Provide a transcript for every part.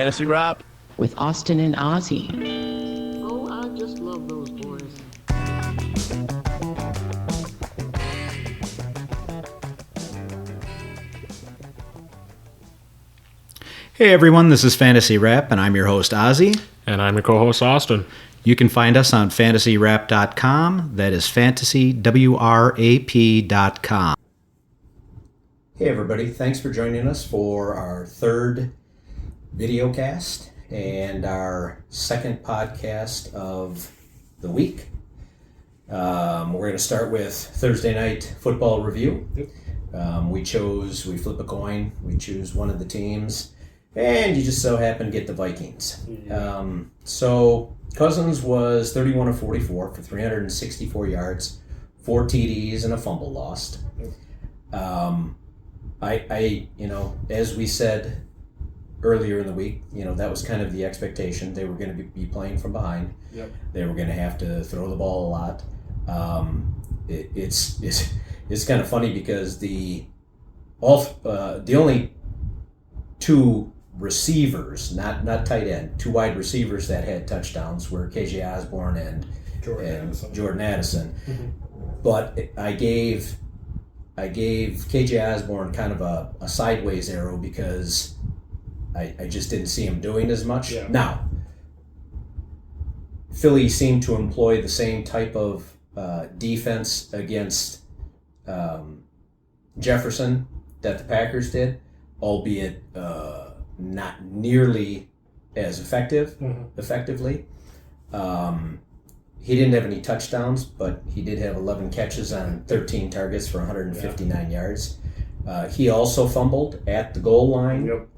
Fantasy Rap with Austin and Ozzy. Oh, I just love those boys. Hey everyone, this is Fantasy Rap, and I'm your host Ozzy. And I'm your co-host Austin. You can find us on fantasyrap.com. That is fantasywrap.com. Hey everybody, thanks for joining us for our third video cast and our second podcast of the week. We're going to start with Thursday night football review. Yep. We flip a coin, we choose one of the teams, and you just so happen to get the Vikings. So Cousins was 31 of 44 for 364 yards, 4 TDs, and a fumble lost. As we said earlier in the week, that was kind of the expectation. They were going to be playing from behind. Yep. They were going to have to throw the ball a lot. It's kind of funny because the only two receivers, not tight end, two wide receivers that had touchdowns were KJ Osborne and Jordan Addison. Mm-hmm. But I gave KJ Osborne kind of a sideways arrow because I just didn't see him doing as much. Yeah. Now, Philly seemed to employ the same type of defense against Jefferson that the Packers did, albeit not nearly as effectively. He didn't have any touchdowns, but he did have 11 catches on 13 targets for 159 yards. He also fumbled at the goal line. Yep.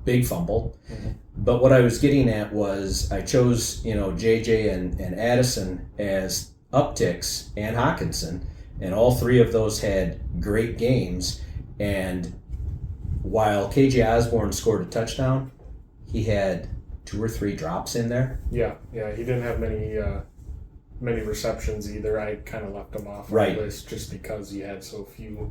Big fumble. Mm-hmm. But what I was getting at was I chose, JJ and Addison as upticks and Hawkinson, and all three of those had great games. And while KJ Osborne scored a touchdown, he had 2 or 3 drops in there. Yeah, he didn't have many receptions either. I kind of left him off the list just because he had so few.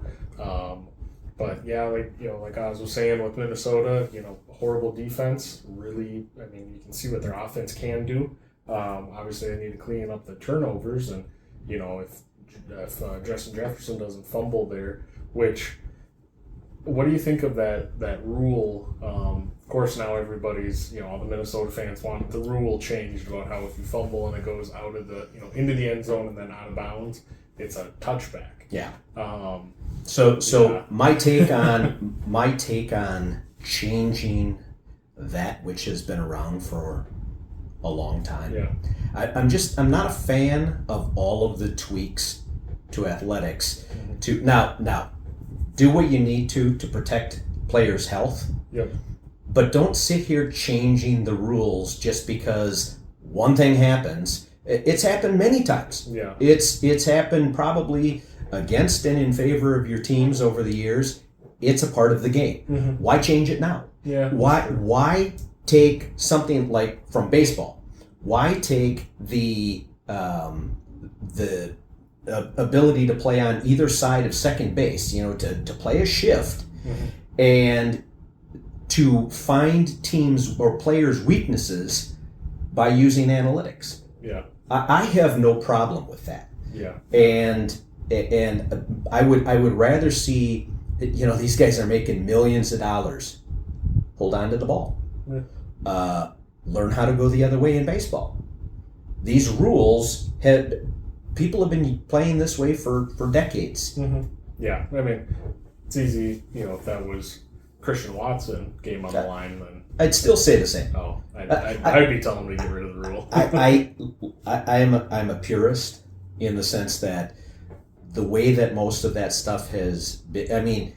But yeah, like Oz was saying with Minnesota, horrible defense. Really, you can see what their offense can do. Obviously, they need to clean up the turnovers, and if Justin Jefferson doesn't fumble there, which. What do you think of that rule? Of course, now everybody's, all the Minnesota fans want the rule changed about how if you fumble and it goes out of the, into the end zone and then out of bounds, it's a touchback. Yeah. So yeah. my take on changing that which has been around for a long time. Yeah. I'm not a fan of all of the tweaks to athletics. Mm-hmm. Now. Do what you need to protect players' health. Yep. But don't sit here changing the rules just because one thing happens. It's happened many times. Yeah. It's happened probably against and in favor of your teams over the years. It's a part of the game. Mm-hmm. Why change it now? Yeah. Why take something like from baseball? Why take the ability to play on either side of second base, to play a shift, mm-hmm. and to find teams or players' weaknesses by using analytics. Yeah. I have no problem with that. Yeah. And I would rather see, these guys are making millions of dollars. Hold on to the ball. Yeah. Learn how to go the other way in baseball. These rules people have been playing this way for decades. Mm-hmm. Yeah, it's easy, if that was Christian Watson game on the line, then I'd still say the same. Oh, I'd be telling him to get rid of the rule. I'm a purist in the sense that the way that most of that stuff has been,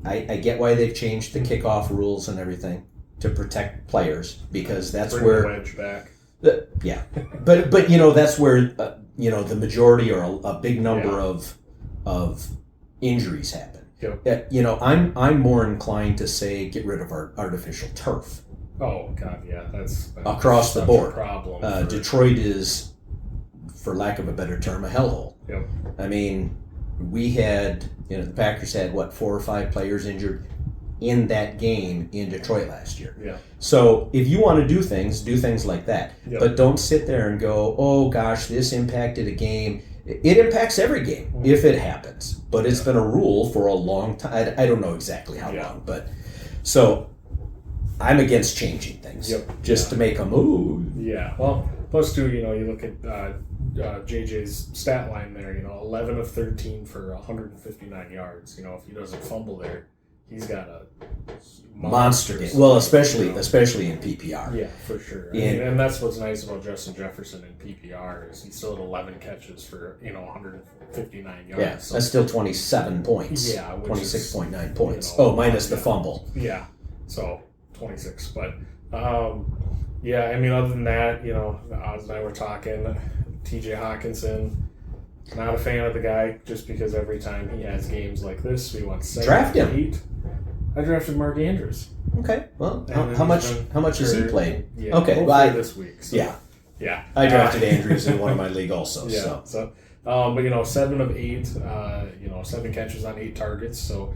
I get why they've changed the kickoff rules and everything to protect players, because that's Bring where the wedge back. Yeah, but that's where the majority or a big number of injuries happen. Yep. I'm more inclined to say get rid of our artificial turf. Oh God, yeah, that's across the board. A problem. Detroit is, for lack of a better term, a hellhole. Yep. We had the Packers had 4 or 5 players injured in that game in Detroit last year. Yeah. So if you want to do things like that. Yep. But don't sit there and go, oh gosh, this impacted a game. It impacts every game if it happens. But it's been a rule for a long time. I don't know exactly how long, but so I'm against changing things just to make a move. Yeah. Well, plus too, you look at JJ's stat line there. 11 of 13 for 159 yards. If he doesn't fumble there, he's got a monster game. Well, especially in PPR. Yeah, for sure. And that's what's nice about Justin Jefferson in PPR is he still had 11 catches for 159 yards. Yeah, so that's still 27 points. Yeah, 26.9 points. Minus the fumble. Yeah, so 26. But other than that, Oz and I were talking. T.J. Hawkinson. Not a fan of the guy just because every time he has games like this, we want 7, Draft him. 8. I drafted Mark Andrews. Okay. Well, how much has he played? Yeah, okay. Well, this week. So, yeah. I drafted Andrews in one of my league also. Yeah. So, but 7 of 8. 7 catches on 8 targets. So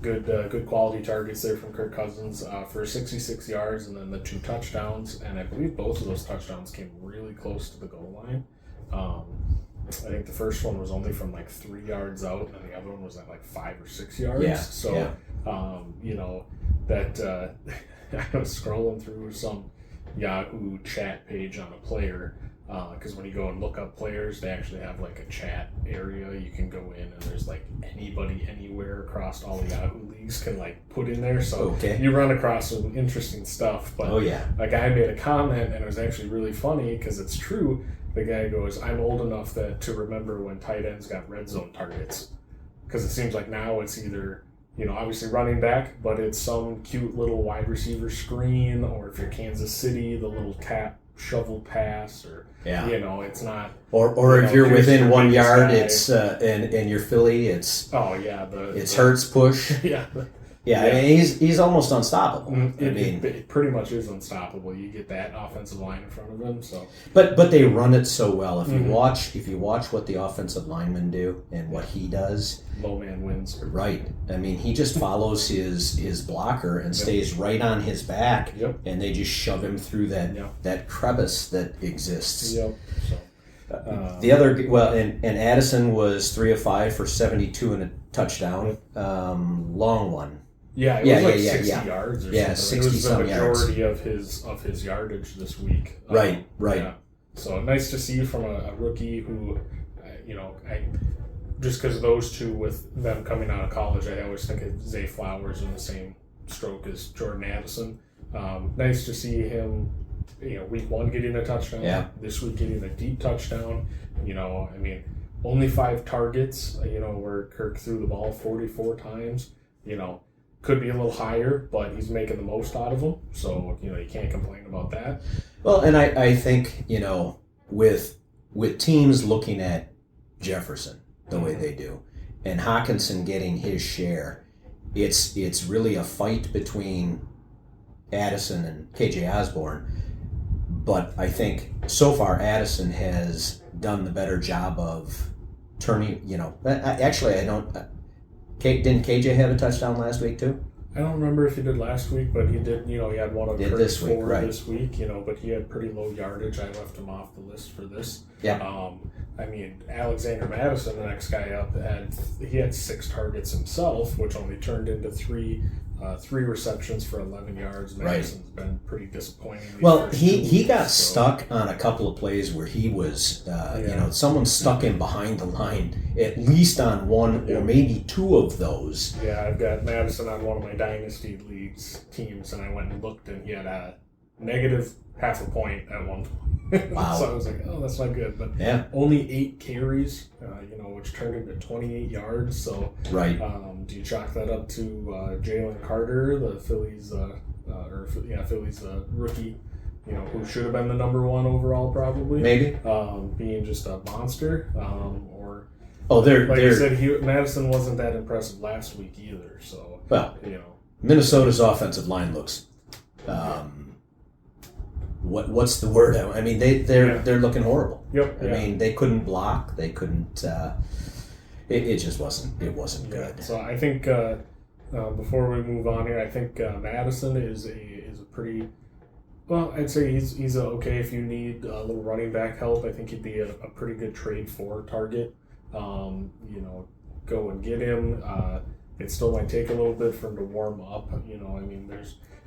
good quality targets there from Kirk Cousins for 66 yards and then the 2 touchdowns. And I believe both of those touchdowns came really close to the goal line. I think the first one was only from like 3 yards out, and the other one was at like 5 or 6 yards. Yeah. So, that I was scrolling through some Yahoo chat page on a player, because when you go and look up players, they actually have like a chat area you can go in, and there's like anybody anywhere across all the Yahoo leagues can like put in there. So you run across some interesting stuff. But a guy made a comment, and it was actually really funny because it's true. The guy goes, I'm old enough to remember when tight ends got red zone targets. Because it seems like now it's either, obviously running back, but it's some cute little wide receiver screen, or if you're Kansas City, the little tap shovel pass, or, it's not. Or if you're within 1 yard, it's, and you're Philly, it's. Oh, yeah. It's Hurts push. Yeah. Yeah, I mean, he's almost unstoppable. It pretty much is unstoppable. You get that offensive line in front of him. So, but they run it so well. If you watch what the offensive linemen do and what he does, low man wins. Right. I mean, he just follows his blocker and stays right on his back, and they just shove him through that crevice that exists. Yep. So. The other and Addison was 3 of 5 for 72 and a touchdown. Long one. Yeah, it was 60 yards or something. Yeah, 60 some yards. It was the majority of his yardage this week. Right. Yeah. So nice to see from a rookie who, just because those two with them coming out of college, I always think of Zay Flowers in the same stroke as Jordan Addison. Nice to see him, week 1 getting a touchdown. Yeah. This week getting a deep touchdown. Only 5 targets, where Kirk threw the ball 44 times. Could be a little higher, but he's making the most out of them. So, you can't complain about that. Well, and I think, with teams looking at Jefferson the way they do, and Hawkinson getting his share, it's really a fight between Addison and KJ Osborne. But I think so far Addison has done the better job of turning, actually I don't... Didn't KJ have a touchdown last week too? I don't remember if he did last week, but he did. He had one of this week, right? This week, but he had pretty low yardage. I left him off the list for this. Yeah. Alexander Madison, the next guy up, had 6 targets himself, which only turned into 3 receptions for 11 yards. Madison's been pretty disappointing. Well, he got stuck on a couple of plays where he was, someone stuck him behind the line, at least on 1 or maybe 2 of those. Yeah, I've got Madison on one of my Dynasty Leagues teams, and I went and looked, and he had a negative half a point at one point. Wow. So I was like, oh, that's not good. But only 8 carries, which turned into 28 yards. So do you chalk that up to Jalen Carter, the Phillies, Phillies rookie, who should have been the number 1 overall probably? Maybe. Being just a monster. You said, Madison wasn't that impressive last week either. So, Minnesota's offensive line looks... What's the word? I mean, they're looking horrible. Yep. I mean, they couldn't block. They couldn't. It just wasn't. It wasn't good. So I think Before we move on here, I think Madison is a pretty well. I'd say he's okay if you need a little running back help. I think he'd be a pretty good trade for Target. Go and get him. It still might take a little bit for him to warm up.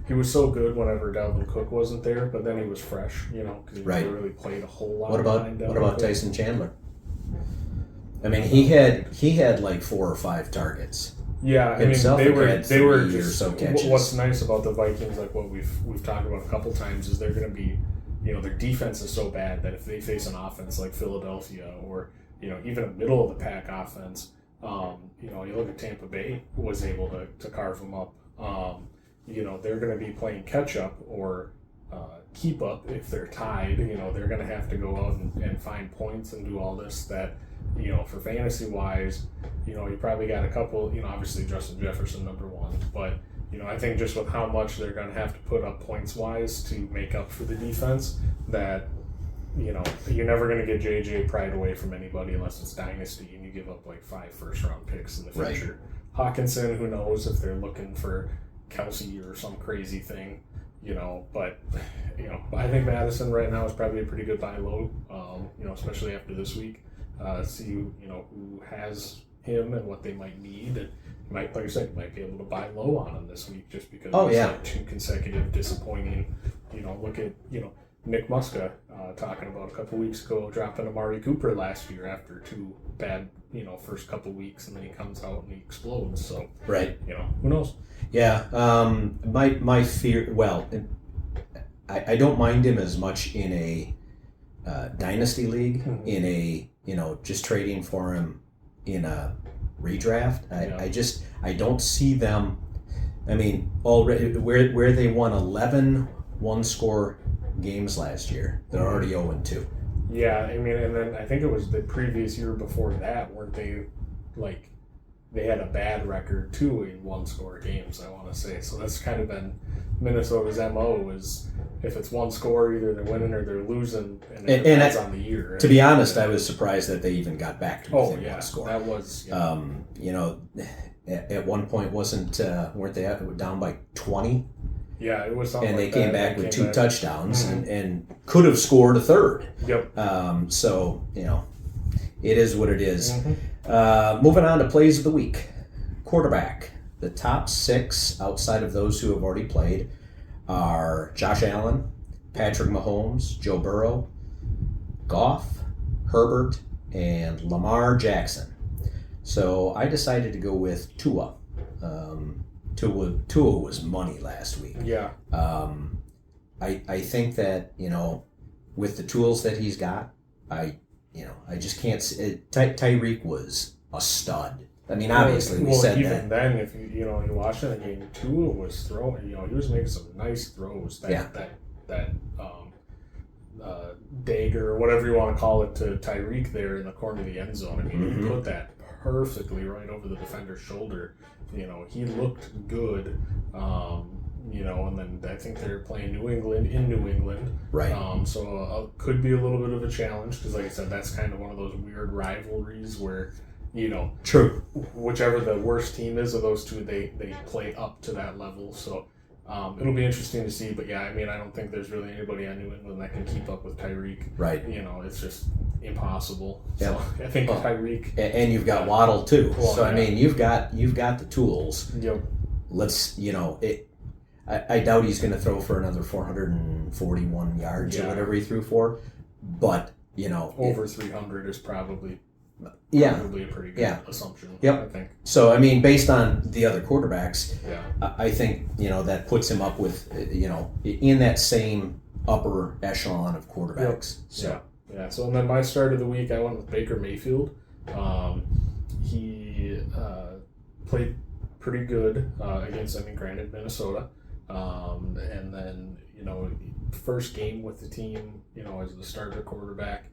He was so good whenever Dalvin Cook wasn't there, but then he was fresh. Because he never really played a whole lot. What about Tyson Chandler? I mean, he had like 4 or 5 targets. Yeah, Himself they were had just so catches. What's nice about the Vikings, like what we've talked about a couple times, is they're going to be, their defense is so bad that if they face an offense like Philadelphia or even a middle of the pack offense, you look at Tampa Bay was able to carve them up. They're going to be playing catch up or keep up if they're tied. They're going to have to go out and find points and do all this that. For fantasy wise, you probably got a couple, obviously Justin Jefferson number 1, but, I think just with how much they're going to have to put up points wise to make up for the defense that, you're never going to get JJ Pride away from anybody unless it's Dynasty and you give up like 5 first-round picks in the future. Right. Hawkinson, who knows if they're looking for Kelsey or some crazy thing, but, I think Madison right now is probably a pretty good buy low, especially after this week. See who has him and what they might need, and like I said, you might be able to buy low on him this week just because like 2 consecutive disappointing. Look at Nick Muska talking about a couple weeks ago dropping Amari Cooper last year after 2 bad first couple weeks, and then he comes out and he explodes. So right, who knows? Yeah, my fear. Well, I don't mind him as much in a dynasty league. Mm-hmm. In a just trading for him in a redraft. I don't see them. I mean, already where they won 11 one-score games last year, they're already 0-2. Yeah, and then I think it was the previous year before that, weren't they? Like, they had a bad record too in one-score games, I want to say. So that's kind of been Minnesota's MO is if it's one score, either they're winning or they're losing, and it depends on the year. Right? To be honest, I was surprised that they even got back to within one score. That was. Yeah. At one point weren't they down by 20? Yeah, it was something. And they like came back with 2 touchdowns and could have scored a third. Yep. So it is what it is. Mm-hmm. Moving on to plays of the week. Quarterback. The top 6 outside of those who have already played are Josh Allen, Patrick Mahomes, Joe Burrow, Goff, Herbert, and Lamar Jackson. So I decided to go with Tua. Tua was money last week. Yeah. I think that, with the tools that he's got, I just can't see Tyreek was a stud. I mean, obviously we said even that. Even then, if you watching the game, Tua was throwing. He was making some nice throws. That dagger or whatever you want to call it to Tyreek there in the corner of the end zone. I mean, he put that perfectly right over the defender's shoulder. He looked good. And then I think they're playing New England in New England. Right. So could be a little bit of a challenge because, like I said, that's kind of one of those weird rivalries where. True. Whichever the worst team is of those two, they play up to that level. So it'll be interesting to see. But yeah, I don't think there's really anybody on New England that can keep up with Tyreek. Right. It's just impossible. Yep. So I think Tyreek. And you've got Waddle too. Well, so you've got the tools. Yep. Let's I doubt he's going to throw for another 441 yards or whatever he threw for, but over 300 is probably. Probably a pretty good assumption. Yep. I think. So based on the other quarterbacks, I think that puts him up with in that same upper echelon of quarterbacks. Yep. So. Yeah. So and then my start of the week, I went with Baker Mayfield. He played pretty good against granted Minnesota, and then first game with the team, as the starter quarterback.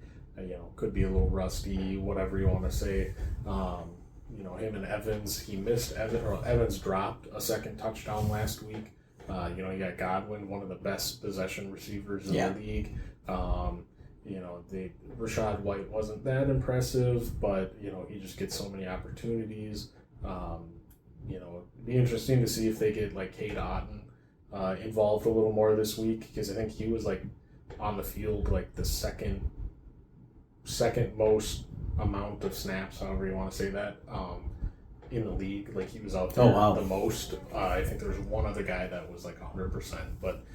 Could be a little rusty, whatever you want to say. Him and Evans, he missed Evans dropped a second touchdown last week. You got Godwin, one of the best possession receivers in the league. Rashad White wasn't that impressive, but he just gets so many opportunities. it'd be interesting to see if they get like Cade Otton involved a little more this week, because I think he was like on the field like the second most amount of snaps, however you want to say that, in the league. Like he was out there the most. I think there was one other guy that was like 100%. But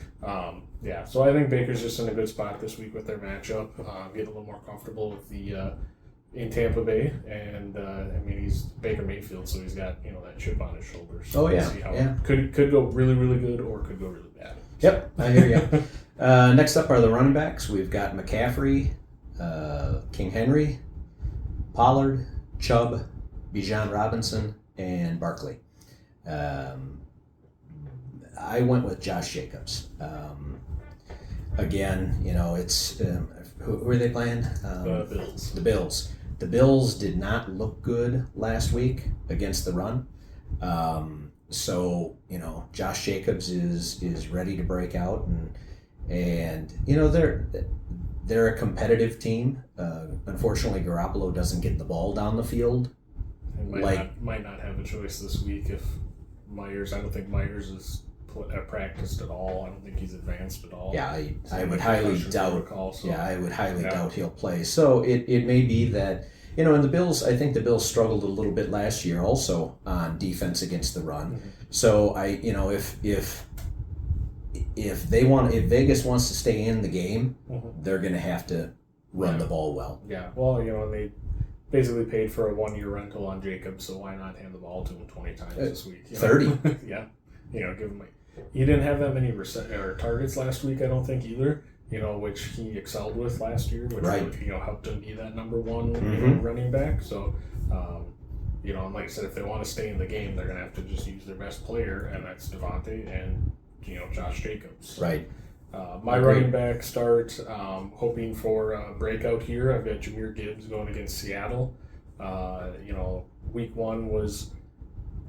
so I think Baker's just in a good spot this week with their matchup. Get a little more comfortable with the in Tampa Bay, and he's Baker Mayfield, so he's got that chip on his shoulder. So we'll see how it could go really, really good or could go really bad. Yep, I hear you. Next up are the running backs. We've got McCaffrey, King Henry, Pollard, Chubb, Bijan Robinson, and Barkley. I went with Josh Jacobs. Again, it's who are they playing? The Bills. The Bills. The Bills did not look good last week against the run. So Josh Jacobs is ready to break out, and they're a competitive team. Unfortunately, Garoppolo doesn't get the ball down the field. Might not have a choice this week if Myers. I don't think Myers is practiced at all. I don't think he's advanced at all. Yeah, I would highly doubt. I would highly doubt he'll play. So it may be that and the Bills. I think the Bills struggled a little bit last year also on defense against the run. Mm-hmm. So if Vegas wants to stay in the game, mm-hmm. they're going to have to run the ball well. Yeah. Well, and they basically paid for a 1-year rental on Jacobs, so why not hand the ball to him 20 times this week? 30. Yeah. Give him. He didn't have that many targets last week, I don't think either. Which he excelled with last year, which helped him be that number one mm-hmm. Running back. So, and like I said, if they want to stay in the game, they're going to have to just use their best player, and that's Devontae and Josh Jacobs. Right. My running back start, hoping for a breakout here. I've got Jahmyr Gibbs going against Seattle. Week 1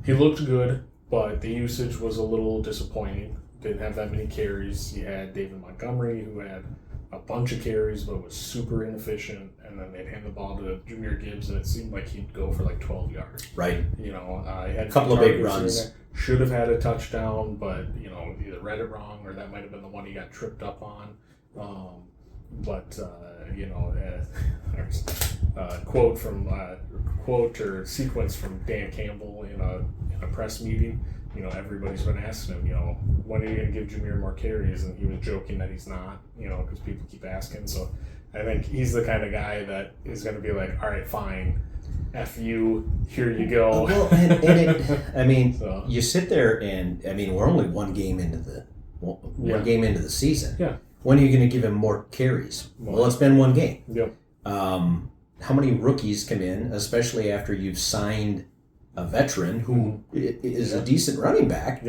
he looked good, but the usage was a little disappointing. Didn't have that many carries. You had David Montgomery, who had a bunch of carries but was super inefficient, and then they'd hand the ball to Jahmyr Gibbs, and it seemed like he'd go for like 12 yards. Right. He had a couple of big runs. Should have had a touchdown, but either read it wrong or that might have been the one he got tripped up on. There's a quote or sequence from Dan Campbell in a press meeting. Everybody's been asking him, when are you going to give Jahmyr more carries? And he was joking that he's not, because people keep asking. So I think he's the kind of guy that is going to be like, all right, fine. F you, here you go. Well, you sit there and we're only one game into the season. Yeah. When are you going to give him more carries? Well, it's been one game. Yep. How many rookies come in, especially after you've signed a veteran who is a decent running back,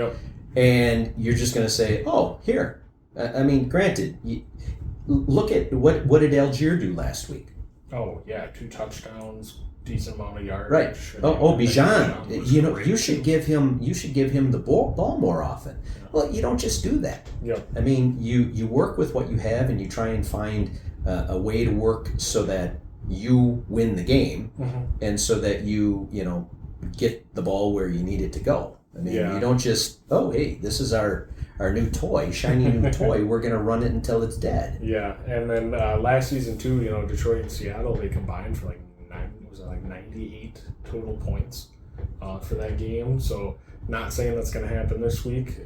and you're just going to say, "Oh, here." Granted, look at what did Algier do last week? Oh yeah, 2 touchdowns. Decent amount of yardage. Right. Bijan. You should give him the ball more often. Yeah. Well, you don't just do that. Yep. You work with what you have, and you try and find a way to work so that you win the game, mm-hmm. and so that you get the ball where you need it to go. You don't just hey, this is our new toy, shiny new toy. We're gonna run it until it's dead. Yeah, and then last season too, Detroit and Seattle, they combined for 98 total points for that game. So not saying that's going to happen this week.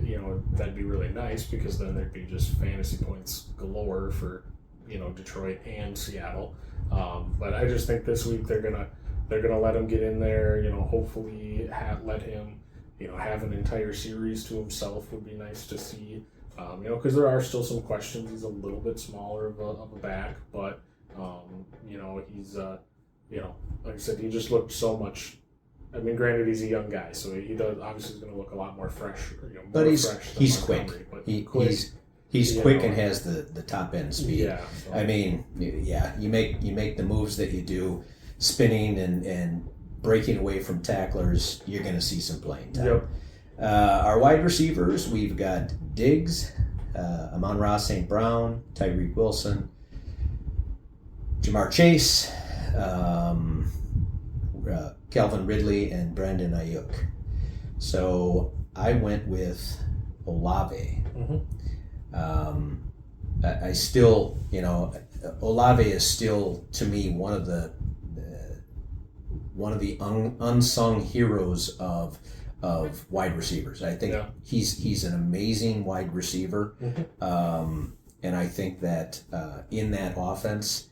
That'd be really nice, because then there'd be just fantasy points galore for Detroit and Seattle. But I just think this week they're gonna let him get in there. Hopefully let him have an entire series to himself would be nice to see. Because there are still some questions. He's a little bit smaller of a back, but he's like I said, he just looked so much. Granted, he's a young guy, so he does obviously is going to look a lot more fresh. But he's quick. He's quick and has the top end speed. Yeah. So. You make the moves that you do, spinning and breaking away from tacklers. You're going to see some playing time. Yep. Our wide receivers, we've got Diggs, Amon-Ra St. Brown, Tyreek Wilson, Jamar Chase, Calvin Ridley, and Brandon Ayuk. So I went with Olave. I still, Olave is still to me one of the unsung heroes of wide receivers. I think he's an amazing wide receiver, and I think that in that offense,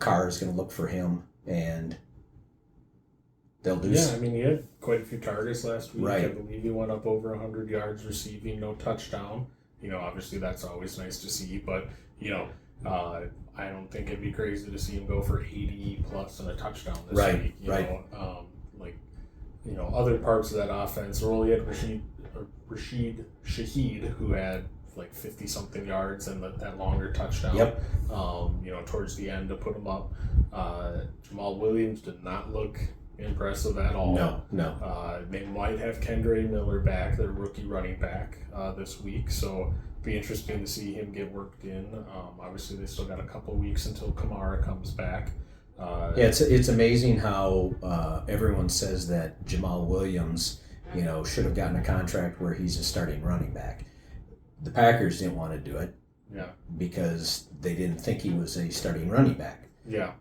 Carr is going to look for him, and they'll do. Yeah, I mean, he had quite a few targets last week. Right. I believe he went up over 100 yards receiving, no touchdown. Obviously that's always nice to see, but I don't think it'd be crazy to see him go for 80 plus and a touchdown this week. Other parts of that offense. Well, he had Rashid Shaheed, who had like 50 something yards and that longer touchdown. Yep. Towards the end to put him up. Jamal Williams did not look impressive at all. No. They might have Kendre Miller back, their rookie running back, this week. So be interesting to see him get worked in. Obviously, they still got a couple weeks until Kamara comes back. It's amazing how everyone says that Jamal Williams, should have gotten a contract where he's a starting running back. The Packers didn't want to do it, because they didn't think he was a starting running back. Yeah.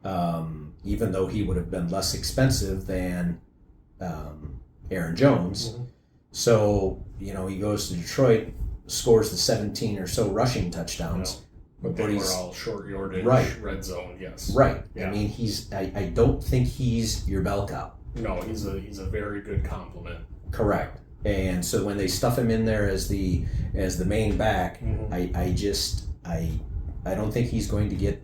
Even though he would have been less expensive than Aaron Jones. So, he goes to Detroit, scores the 17 or so rushing touchdowns. But they were all short yardage, red zone, yes. Right. Yeah. I mean, I don't think he's your bell cow. No, he's a very good compliment. Correct. And so when they stuff him in there as the main back, I don't think he's going to get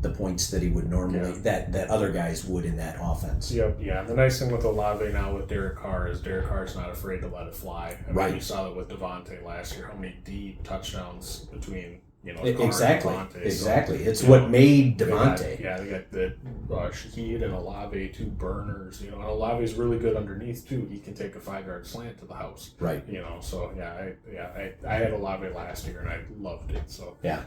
the points that he would normally that other guys would in that offense. Yep, yeah. The nice thing with Olave now with Derek Carr is Derek Carr's not afraid to let it fly. I mean, you saw that with Devontae last year. How many deep touchdowns between Exactly. Devontae. Exactly. It's what made Devontae. They got the Shaheed and Olave, two burners. And Olave's really good underneath too. He can take a 5-yard slant to the house. Right. So I had Olave last year and I loved it. So yeah.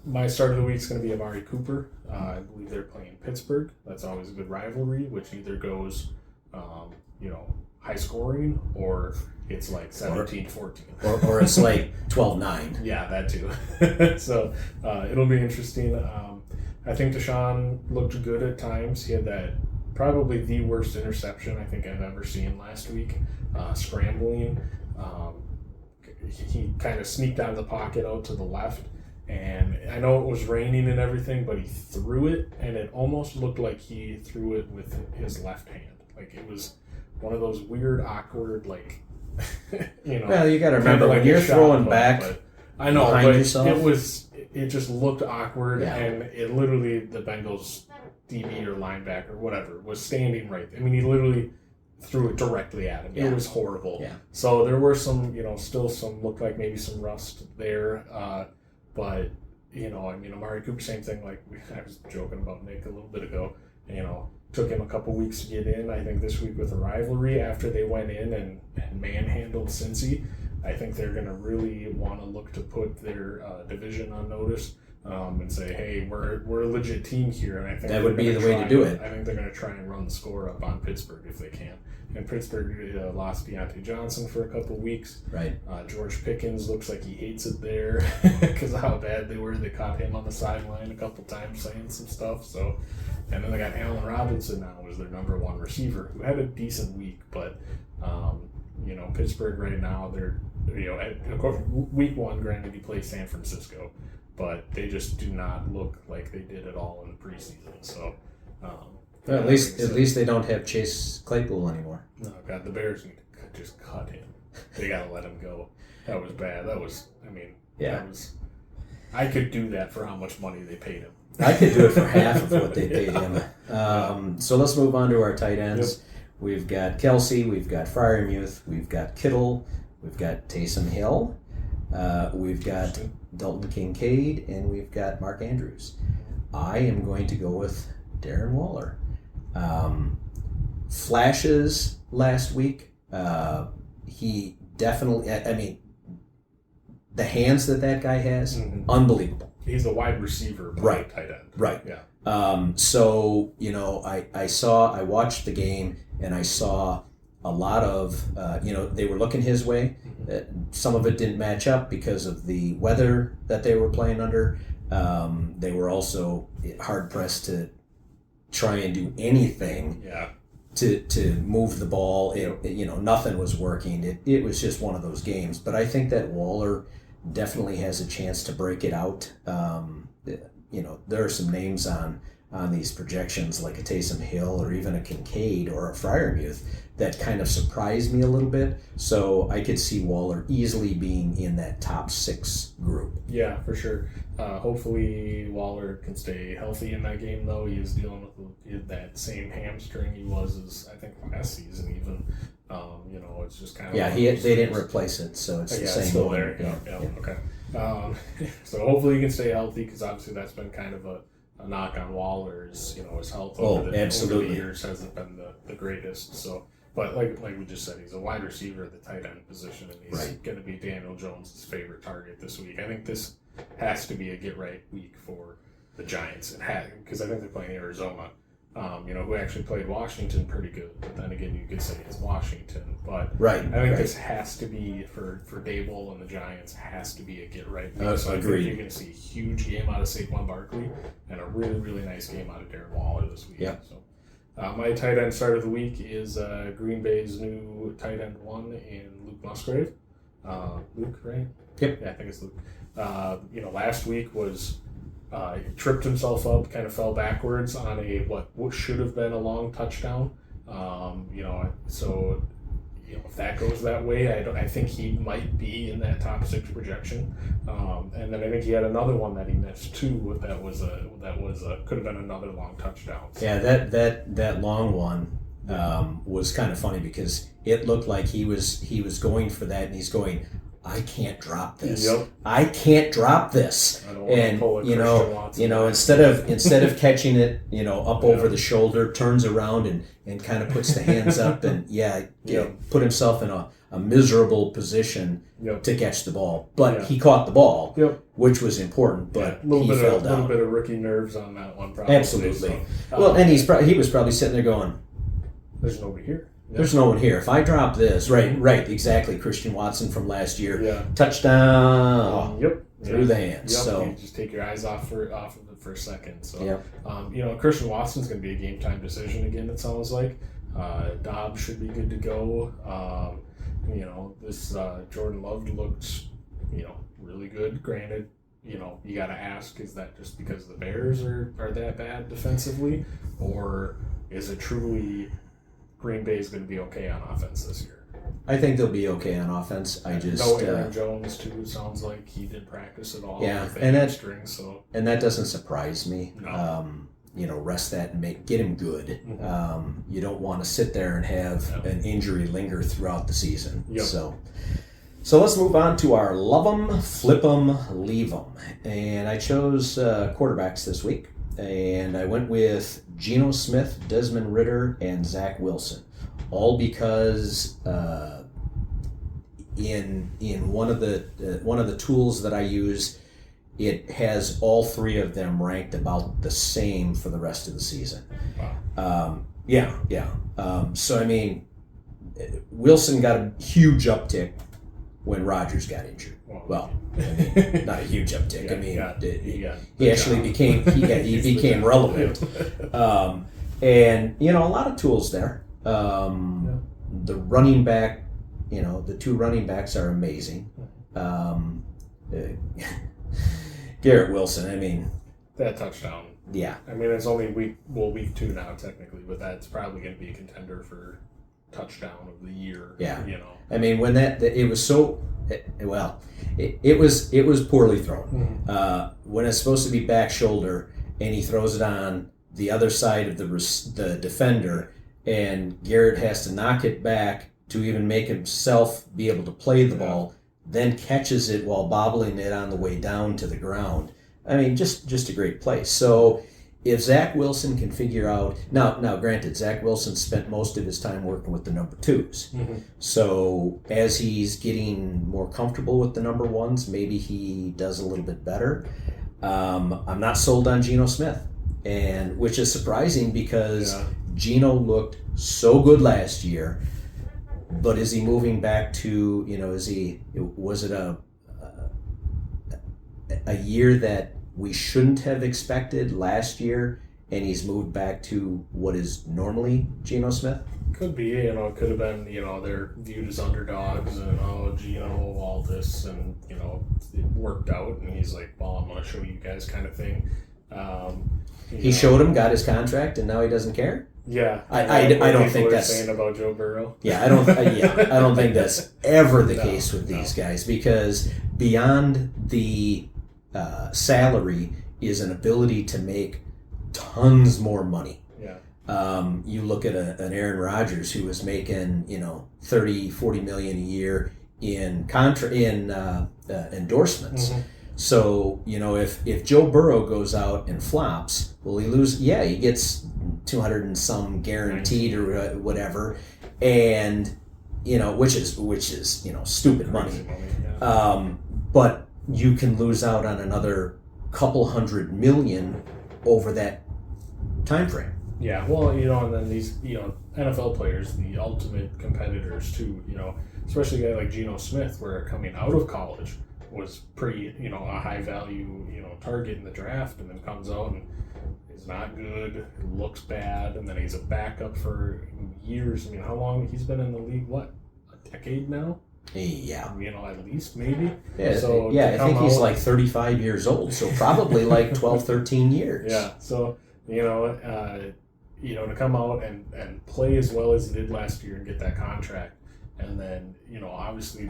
My start of the week is going to be Amari Cooper. I believe they're playing Pittsburgh. That's always a good rivalry, which either goes, high scoring or it's like 17-14. Or it's like 12-9. Yeah, that too. So it'll be interesting. I think Deshaun looked good at times. He had that probably the worst interception I think I've ever seen last week, scrambling. He kind of sneaked out of the pocket out to the left. And I know it was raining and everything, but he threw it, and it almost looked like he threw it with his left hand. Like it was one of those weird, awkward, like, Well, you got to remember when you're throwing back. I know, behind but yourself. it just looked awkward, Yeah. and it literally the Bengals DB or linebacker, whatever, was standing right. I mean, he literally threw it directly at him. Yeah. It was horrible. Yeah. So there were some, still some looked like maybe some rust there, but Amari Cooper, same thing. Like I was joking about Nick a little bit ago. Took him a couple weeks to get in. I think this week with a rivalry after they went in and manhandled Cincy, I think they're going to really want to look to put their division on notice and say, hey, we're a legit team here. And I think that would be the way to do it. I think they're going to try and run the score up on Pittsburgh if they can. And Pittsburgh lost Deontay Johnson for a couple weeks. Right. George Pickens looks like he hates it there because of how bad they were. They caught him on the sideline a couple times saying some stuff. So, and then they got Allen Robinson now as their number one receiver, who had a decent week. But Pittsburgh right now, they're of course, week one, granted, he plays San Francisco, but they just do not look like they did at all in the preseason. So. Well, at least they don't have Chase Claypool anymore. No, God, the Bears need to just cut him. They got to let him go. That was bad. I could do that for how much money they paid him. I could do it for half of what they paid him. So let's move on to our tight ends. Yep. We've got Kelsey, we've got Freiermuth, we've got Kittle, we've got Taysom Hill, we've got Dalton Kincaid, and we've got Mark Andrews. I am going to go with Darren Waller. Flashes last week. He definitely, the hands that guy has, unbelievable. He's a wide receiver, right? Tight end, right? Yeah. So I watched the game and I saw a lot of, they were looking his way. Some of it didn't match up because of the weather that they were playing under. They were also hard pressed to try and do anything to move the ball. Nothing was working. It was just one of those games. But I think that Waller definitely has a chance to break it out. There are some names on these projections like a Taysom Hill or even a Kincaid or a Freiermuth that kind of surprised me a little bit. So I could see Waller easily being in that top 6 group. Yeah, for sure. Hopefully Waller can stay healthy in that game, though. He is dealing with that same hamstring he was, I think, last season even. It's just kind of... Yeah, they didn't replace it, so it's the same. It's still one. there. Yeah. Okay. So hopefully he can stay healthy, because obviously that's been kind of a knock on Waller's, his health over the years hasn't been the greatest. So, but like we just said, he's a wide receiver at the tight end position, and he's going to be Daniel Jones' favorite target this week. I think this has to be a get right week for the Giants. It had, because I think they're playing Arizona, who actually played Washington pretty good. But then again, you could say it's Washington. But I think this has to be for Dable and the Giants, has to be a get right week. So I think you're going to see a huge game out of Saquon Barkley and a really, really nice game out of Darren Waller this week. Yeah. So my tight end start of the week is Green Bay's new tight end 1 in Luke Musgrave. Luke, right? Yep. Yeah, I think it's Luke. Last week was he tripped himself up, kind of fell backwards on what should have been a long touchdown. So if that goes that way, I think he might be in that top 6 projection. And then I think he had another one that he missed too. That was could have been another long touchdown. So. Yeah, that long one was kind of funny because it looked like he was going for that, and he's going, I can't drop this. Yep. I can't drop this. I don't want to pull a instead of catching it, up over the shoulder, turns around and kind of puts the hands up and put himself in a miserable position to catch the ball. But he caught the ball, which was important. But he fell down. A little bit of rookie nerves on that one, probably. Absolutely. So, and he was probably sitting there going, "There's nobody here." There's no one here. If I drop this, right, exactly. Christian Watson from last year, touchdown, through the hands. Yep. So you just take your eyes off of it for a second. So, Christian Watson's going to be a game time decision again. It sounds like Dobbs should be good to go. This Jordan Love looked, really good. Granted, you got to ask, is that just because the Bears are that bad defensively, or is it truly Green Bay is going to be okay on offense this year? I think they'll be okay on offense. No Aaron Jones too. Sounds like he didn't practice at all. Yeah, and that doesn't surprise me. No. Rest that and get him good. Mm-hmm. You don't want to sit there and have an injury linger throughout the season. Yep. So let's move on to our love 'em, flip 'em, leave 'em, and I chose quarterbacks this week. And I went with Geno Smith, Desmond Ridder, and Zach Wilson, all because in one of the tools that I use, it has all 3 of them ranked about the same for the rest of the season. Wow. So I mean, Wilson got a huge uptick when Rodgers got injured. Well, not a huge uptick. He actually became relevant. And a lot of tools there. The running back, the 2 running backs are amazing. Garrett Wilson, that touchdown. Yeah. It's only week 2 now technically, but that's probably going to be a contender for touchdown of the year. Yeah. When it was so. It was poorly thrown. Mm-hmm. When it's supposed to be back shoulder, and he throws it on the other side of the defender, and Garrett has to knock it back to even make himself be able to play the ball, then catches it while bobbling it on the way down to the ground. Just a great play. So if Zach Wilson can figure out... Now, granted, Zach Wilson spent most of his time working with the number 2s. Mm-hmm. So as he's getting more comfortable with the number 1s, maybe he does a little bit better. I'm not sold on Geno Smith, which is surprising because Geno looked so good last year. But is he moving back to, was it a year that we shouldn't have expected last year, and he's moved back to what is normally Geno Smith? Could be, it could have been, they're viewed as underdogs and, Geno, all this, and, it worked out, and he's like, well, I'm going to show you guys kind of thing. He showed him, got his contract, and now he doesn't care? Yeah. I don't think that's saying about Joe Burrow. Yeah, I don't think that's ever the case with these guys, because beyond the salary is an ability to make tons more money. Yeah. You look at an Aaron Rodgers who was making 30-40 million a year in endorsements. Mm-hmm. So if Joe Burrow goes out and flops, will he lose? Yeah, he gets 200 and some guaranteed or whatever, and which is stupid money. Yeah. But you can lose out on another couple $100 million over that time frame. Yeah, well, and then these, NFL players, the ultimate competitors too, especially a guy like Geno Smith, where coming out of college was pretty, a high value, target in the draft, and then comes out and is not good, looks bad, and then he's a backup for years. I mean, how long he's been in the league? What, a decade now? Yeah. At least maybe. Yeah, so I think he's like 35 years old, so probably like 12, 13 years. Yeah. So, to come out and play as well as he did last year and get that contract, and then, obviously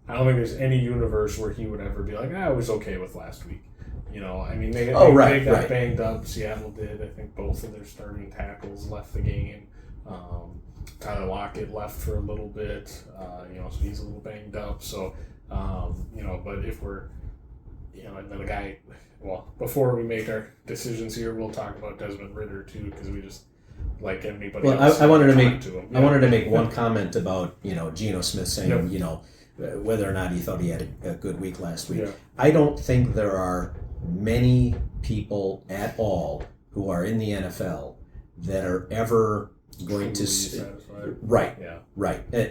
I don't think there's any universe where he would ever be like, I was okay with last week. They got banged up. Seattle did. I think both of their starting tackles left the game. Tyler Lockett left for a little bit, so he's a little banged up. So, but if we're, and then the guy, before we make our decisions here, we'll talk about Desmond Ridder too, because we just like anybody else. I wanted to make him. I wanted to make one comment about Geno Smith saying whether or not he thought he had a good week last week. Yeah. I don't think there are many people at all who are in the NFL that are ever going to right.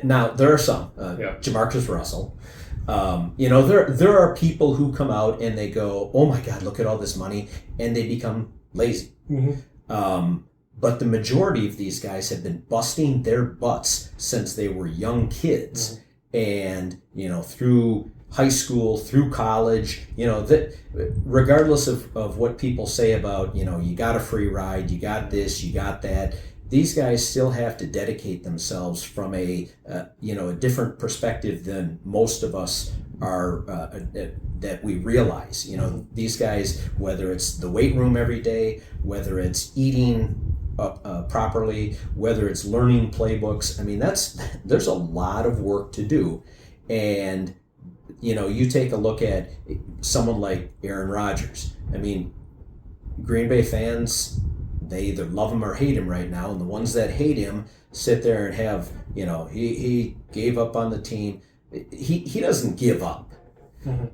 Now there are some. Jamarcus Russell. There are people who come out and they go, oh my God, look at all this money, and they become lazy. Mm-hmm. But the majority of these guys have been busting their butts since they were young kids. Mm-hmm. And, through high school, through college, that regardless of what people say about, you got a free ride, you got this, you got that, these guys still have to dedicate themselves from a different perspective than most of us are, that we realize. These guys, whether it's the weight room every day, whether it's eating properly, whether it's learning playbooks, there's a lot of work to do. And you take a look at someone like Aaron Rodgers. Green Bay fans, they either love him or hate him right now, and the ones that hate him sit there and have, he gave up on the team. He doesn't give up. Mm-hmm.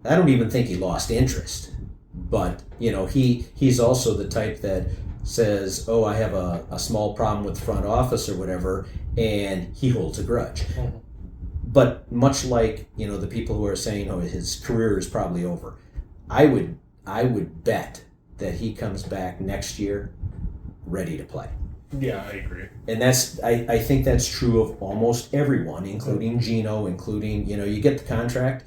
I don't even think he lost interest. But, he's also the type that says, oh, I have a small problem with the front office or whatever, and he holds a grudge. Mm-hmm. But much like, the people who are saying, oh, his career is probably over, I would bet that he comes back next year ready to play. Yeah, I agree. And I think that's true of almost everyone, including Geno, including, you get the contract.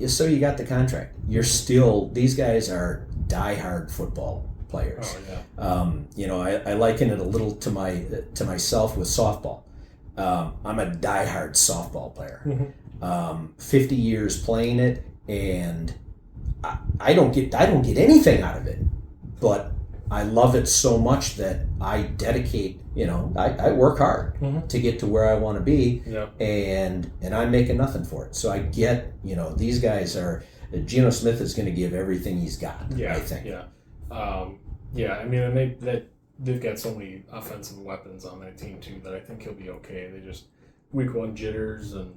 So you got the contract. You're still, these guys are diehard football players. Oh, yeah. I liken it a little to myself with softball. I'm a diehard softball player. Mm-hmm. 50 years playing it, and I don't get anything out of it, but I love it so much that I dedicate. I work hard mm-hmm. to get to where I want to be, and I'm making nothing for it. So I get, these guys are. Geno Smith is going to give everything he's got. Yeah, I think. And they've got so many offensive weapons on that team too that I think he'll be okay. They just week one jitters, and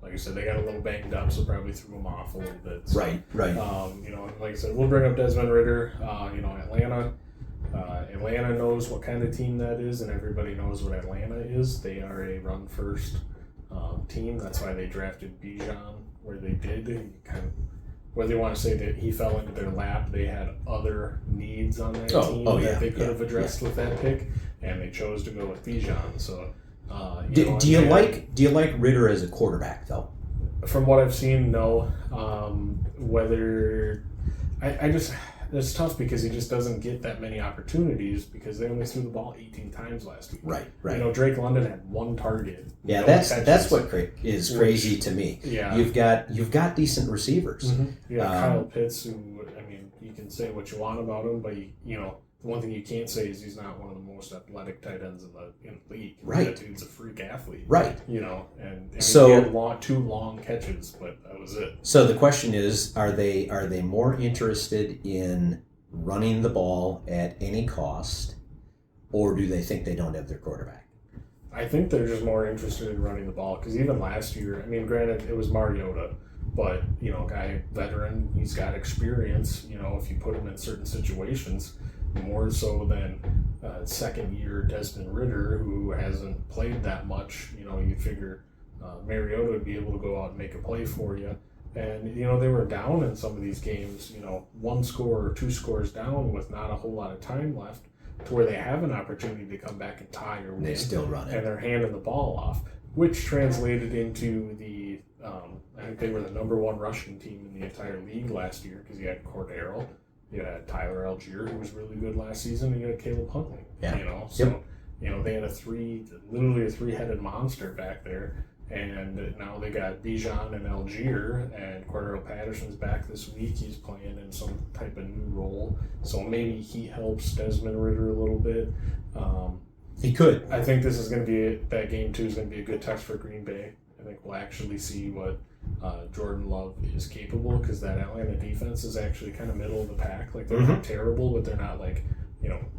like I said, they got a little banged up, so probably threw him off a little bit. So, right. Like I said, we'll bring up Desmond Ridder. Atlanta. Atlanta knows what kind of team that is, and everybody knows what Atlanta is. They are a run-first team. That's why they drafted Bijan where they did. Whether you want to say that he fell into their lap, they had other needs on that team that they could have addressed with that pick, and they chose to go with Bijan. So, do you like Ridder as a quarterback though? From what I've seen, no. Whether I just it's tough because he just doesn't get that many opportunities because they only threw the ball 18 times last week. Right. You know, Drake London had one target. Yeah, that's what is crazy to me. Yeah, you've got decent receivers. Mm-hmm. Yeah, Kyle Pitts, who you can say what you want about him, but the one thing you can't say is he's not one of the most athletic tight ends in the league. Right. That dude's a freak athlete. Right. And so he had two long catches, but that was it. So the question is, are they more interested in running the ball at any cost, or do they think they don't have their quarterback? I think they're just more interested in running the ball because even last year, granted it was Mariota, but guy veteran, he's got experience. If you put him in certain situations. More so than second year Desmond Ridder, who hasn't played that much. You figure Mariota would be able to go out and make a play for you. And, they were down in some of these games, one score or two scores down with not a whole lot of time left to where they have an opportunity to come back and tie or win. They still run it. And they're handing the ball off, which translated into the, I think they were the number one rushing team in the entire league last year because you had Cordero. You had Tyler Algier, who was really good last season, and you had Caleb Huntley. Yeah. So they had literally a three-headed monster back there, and now they got Bijan and Algier, and Cordero Patterson's back this week. He's playing in some type of new role, so maybe he helps Desmond Ridder a little bit. He could. I think this is going to be that game too is going to be a good test for Green Bay. I think we'll actually see what Jordan Love is capable because that Atlanta defense is actually kind of middle of the pack. Like they're not terrible, but they're not like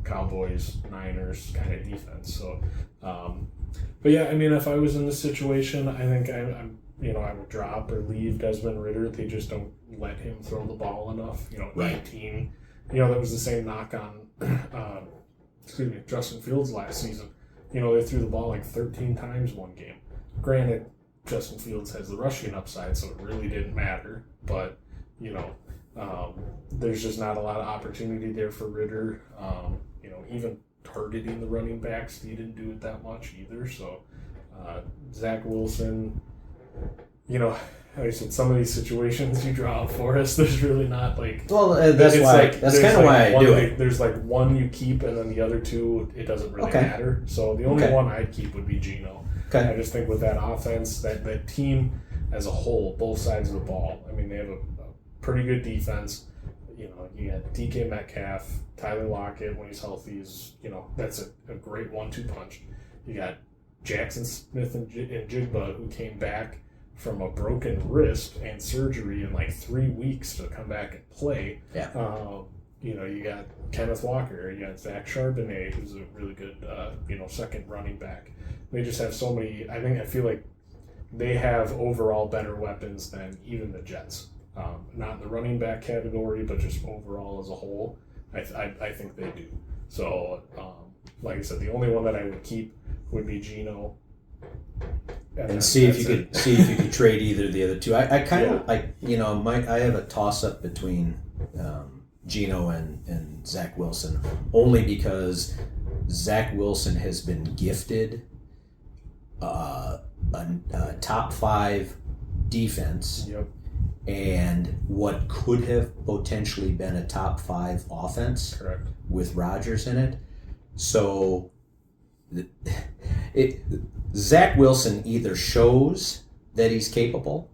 Cowboys, Niners kind of defense. So, but yeah, if I was in this situation, I think I would drop or leave Desmond Ridder. They just don't let him throw the ball enough. 18. That was the same knock on Justin Fields last season. They threw the ball like 13 times one game. Granted, Justin Fields has the rushing upside, so it really didn't matter. But, there's just not a lot of opportunity there for Ridder. Even targeting the running backs, he didn't do it that much either. So, Zach Wilson, like I said, some of these situations you draw up for us, there's really not like... Well, that's kind of why I do it. There's like one you keep, and then the other two, it doesn't really matter. So the only one I'd keep would be Geno. Okay. I just think with that offense, that team as a whole, both sides of the ball, they have a pretty good defense. You got DK Metcalf, Tyler Lockett when he's healthy is, that's a great 1-2 punch. You got Jackson Smith and Jigba who came back from a broken wrist and surgery in like 3 weeks to come back and play. Yeah. You got Kenneth Walker, you got Zach Charbonnet, who's a really good, second running back. They just have so many. I feel like they have overall better weapons than even the Jets. Not in the running back category, but just overall as a whole. I think they do. So, like I said, the only one that I would keep would be Geno. And see if you could trade either of the other two. I kind of I have a toss up between Geno and Zach Wilson only because Zach Wilson has been gifted a top 5 defense. Yep. And what could have potentially been a top 5 offense. Correct. With Rodgers in it. So Zach Wilson either shows that he's capable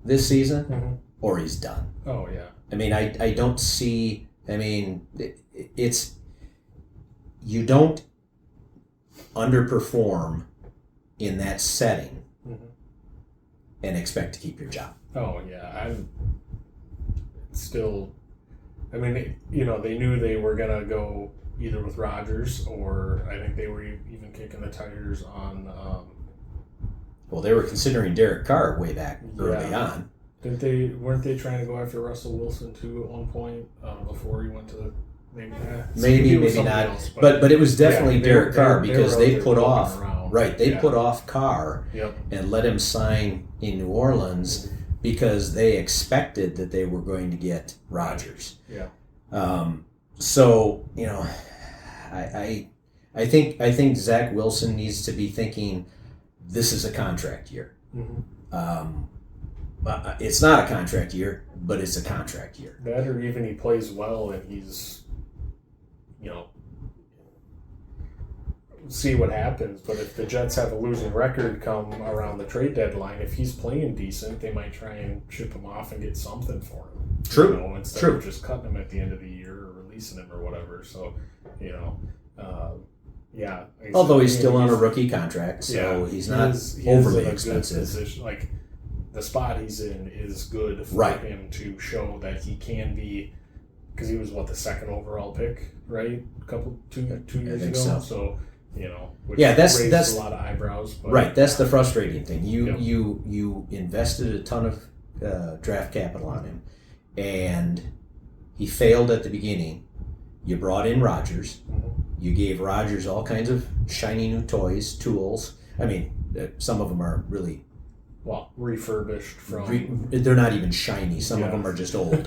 this season or he's done. Oh, yeah. I don't see, it's, you don't underperform in that setting and expect to keep your job. Oh, yeah. I'm still, they knew they were going to go either with Rodgers or I think they were even kicking the tires on. Well, they were considering Derek Carr way back early on. Weren't they trying to go after Russell Wilson too at one point before he went to maybe not. Else, but it was definitely yeah, Derek Carr because they put off around. put off Carr and let him sign in New Orleans because they expected that they were going to get Rodgers. Yeah. So I think Zach Wilson needs to be thinking this is a contract year. Mm-hmm. It's not a contract year, but it's a contract year. That, or even he plays well and he's, see what happens. But if the Jets have a losing record come around the trade deadline, if he's playing decent, they might try and ship him off and get something for him. True. Instead True. of just cutting him at the end of the year or releasing him or whatever. So, yeah. Although he's still on a rookie contract, so he's not overly expensive. Position. Like, the spot he's in is good for him to show that he can be, because he was the second overall pick, right? Two years ago. So, which that's a lot of eyebrows. But, right, that's the frustrating thing. You invested a ton of draft capital on him, and he failed at the beginning. You brought in Rodgers. Mm-hmm. You gave Rodgers all kinds of shiny new toys, tools. I mean, some of them are really refurbished from. They're not even shiny. Some of them are just old.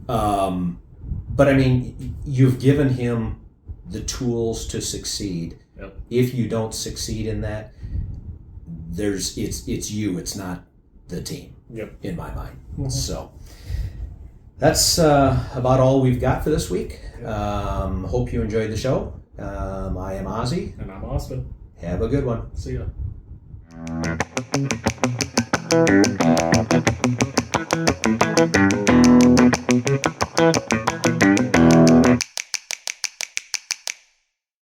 But I mean, you've given him the tools to succeed. Yep. If you don't succeed in that, it's you. It's not the team. Yep. In my mind. Mm-hmm. So that's about all we've got for this week. Yep. Hope you enjoyed the show. I am Ozzy. And I'm Austin. Have a good one. See ya.